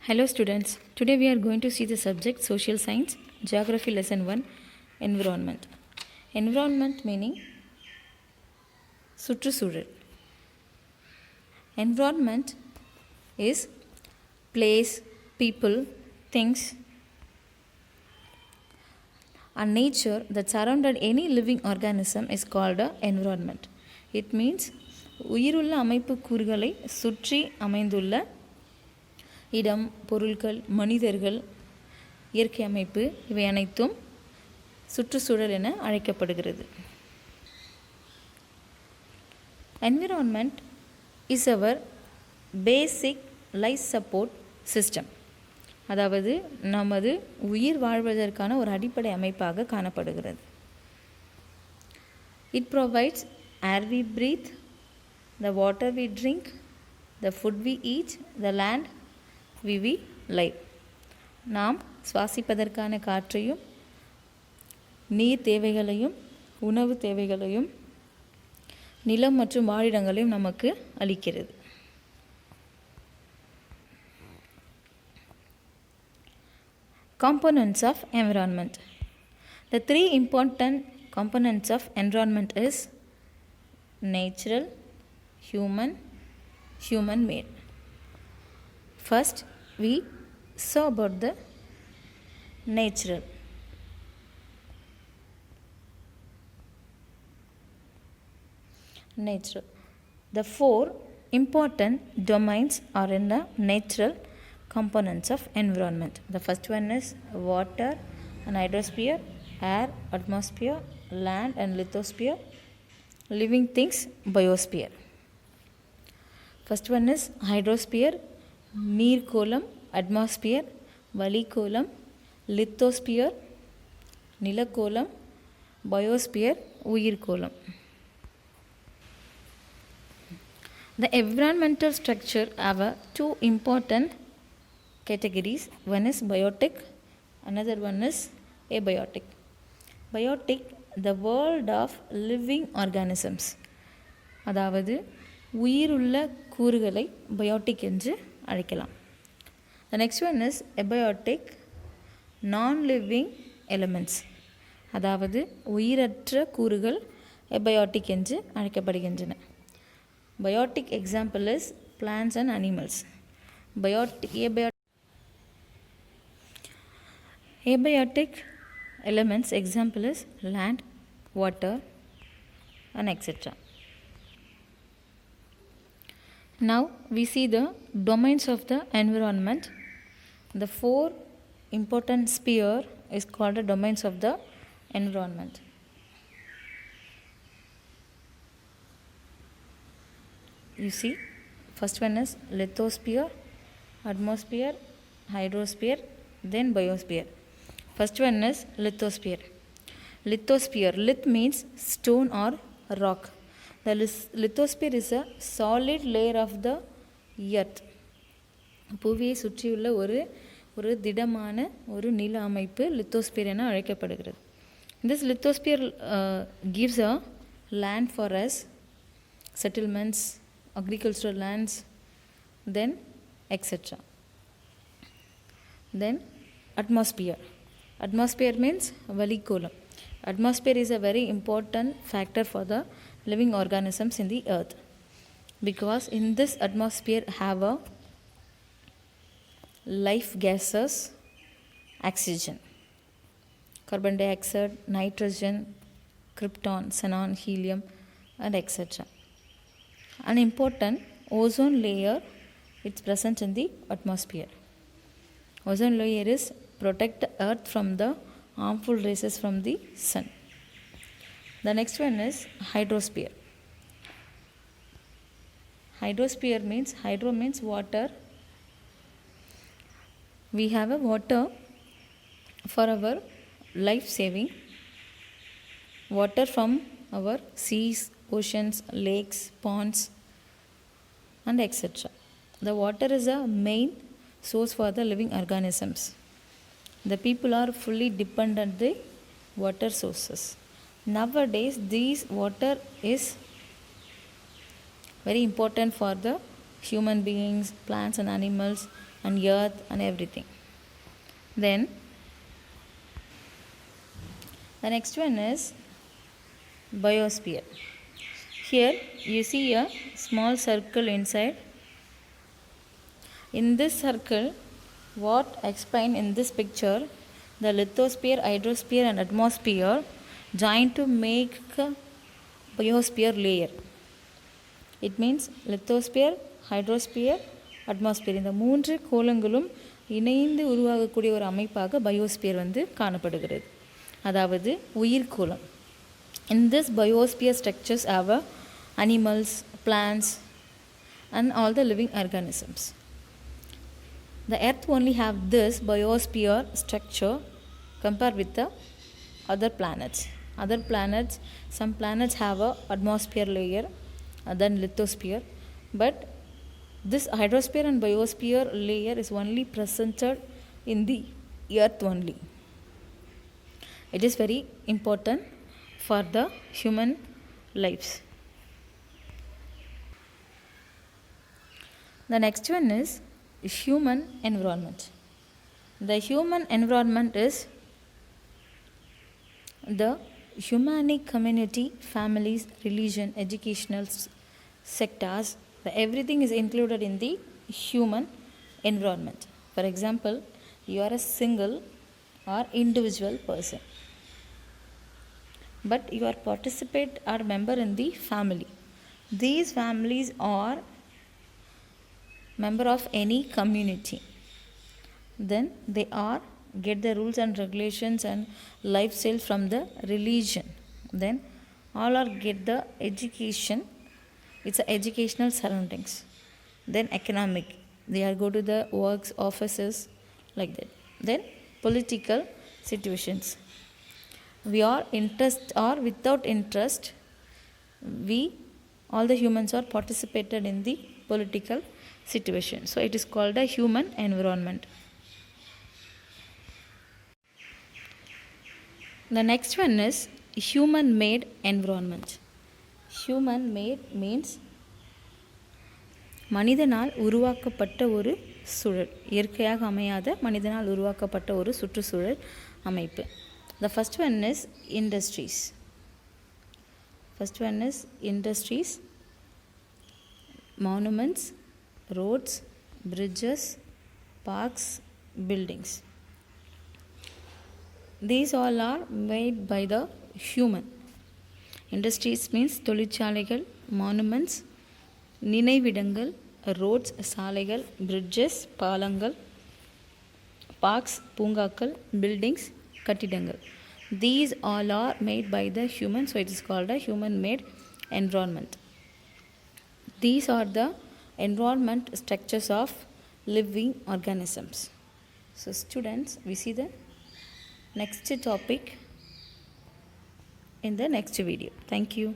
Hello students, today we are going to see the subject Social Science, Geography Lesson 1, Environment. Environment meaning சுற்றுச்சூழல். Environment is place, people, things and nature that surrounded any living organism is called a environment. It means உயிருள்ள அமைப்பு கூறுகளை சுற்றி அமைந்துள்ள இடம், பொருட்கள், மனிதர்கள், இயற்கை அமைப்பு இவை அனைத்தும் சுற்றுச்சூழல் என அழைக்கப்படுகிறது. Environment is our basic life support system. அதாவது நமது உயிர் வாழ்வதற்கான ஒரு அடிப்படை அமைப்பாக காணப்படுகிறது. It provides air we breathe, the water we drink, the food we eat, the land we live. நாம் சுவாசிப்பதற்கான காற்றையும் நீர் தேவைகளையும் உணவு தேவைகளையும் நிலம் மற்றும் வாழிடங்களையும் நமக்கு அளிக்கிறது. Components of environment. The three important components of environment is natural, human made. First, we saw about the natural. The four important domains are in the natural components of environment. The first one is water and hydrosphere, air, atmosphere, land and lithosphere, living things, biosphere. First one is hydrosphere, நீர்கோளம், atmosphere, வளிக்கோளம், lithosphere, நிலக்கோளம், biosphere, உயிர்கோளம். The environmental structure have two important categories. One is biotic, another one is abiotic. Biotic, the world of living organisms. அதாவது உயிருள்ள கூறுகளை biotic என்று அழைக்கலாம். The next one is abiotic, non-living elements. அதாவது உயிரற்ற கூறுகள் abiotic என்று அழைக்கப்படுகின்றன. Biotic example is plants and animals. Abiotic elements example is land, water and etc. Now we see the domains of the environment. The four important sphere is called the domains of the environment. You see, first one is lithosphere, atmosphere, hydrosphere, then biosphere. First one is lithosphere. Lithosphere, lith means stone or rock. The lithosphere is a solid layer of the earth. புவியை சுற்றியுள்ள ஒரு திடமான ஒரு நில அமைப்பு lithosphere என அழைக்கப்படுகிறது. This lithosphere gives a land for us, settlements, agricultural lands, then etc. Then atmosphere. Atmosphere means வளிக்கோளம். Atmosphere is a very important factor for the living organisms in the earth, because in this atmosphere have a life gases, oxygen, carbon dioxide, nitrogen, krypton, xenon, helium and etc. An important ozone layer is present in the atmosphere. Ozone layer is protect the earth from the harmful rays from the sun. The next one is hydrosphere. Hydrosphere means, hydro means water. We have a water for our life saving. Water from our seas, oceans, lakes, ponds and etc. The water is a main source for the living organisms. The people are fully dependent on the water sources. Nowadays, this water is very important for the human beings, plants and animals, and earth and everything. Then the next one is biosphere. Here you see a small circle inside. In this circle, what explained in this picture, the lithosphere, hydrosphere and atmosphere join to make a biosphere layer. It means lithosphere, hydrosphere, atmosphere. இந்த மூன்று கோளங்களும் இணைந்து உருவாகக்கூடிய ஒரு அமைப்பாக biosphere காணப்படுகிறது. அதாவது உயிர்கோளம். In this biosphere structures have animals, plants and all the living organisms. The earth only have this biosphere structure compared with the other planets. Other planets, some planets have a atmosphere layer, then lithosphere, but this hydrosphere and biosphere layer is only presented in the earth only. It is very important for the human lives. The next one is human environment. The human environment is the humanic community, families, religion, educational sectors. Everything is included in the human environment. For example, you are a single or individual person, but you are participate or member in the family. These families are member of any community. Then they are get the rules and regulations and lifestyle from the religion. Then all are get the education. It's a educational surroundings. Then economic, they are go to the works, offices, like that. Then political situations. We are interest or without interest, we all the humans are participated in the political situation. So it is called a human environment. The next one is human made environment. Human made means மனிதனால் உருவாக்கப்பட்ட ஒரு சூழல், இயற்கையாக அமையாத மனிதனால் உருவாக்கப்பட்ட ஒரு சுற்றுச்சூழல் அமைப்பு. The first one is industries. First one is industries, monuments, roads, bridges, parks, buildings. These all are made by the human. Industries means தொழிற்சாலைகள், monuments, நினைவிடங்கள், roads, சாலைகள், bridges, பாலங்கள், parks, பூங்காக்கள், buildings, கட்டிடங்கள். These all are made by the human, so it is called a human made environment. These are the environment structures of living organisms. So students, we see the next topic in the next video. Thank you.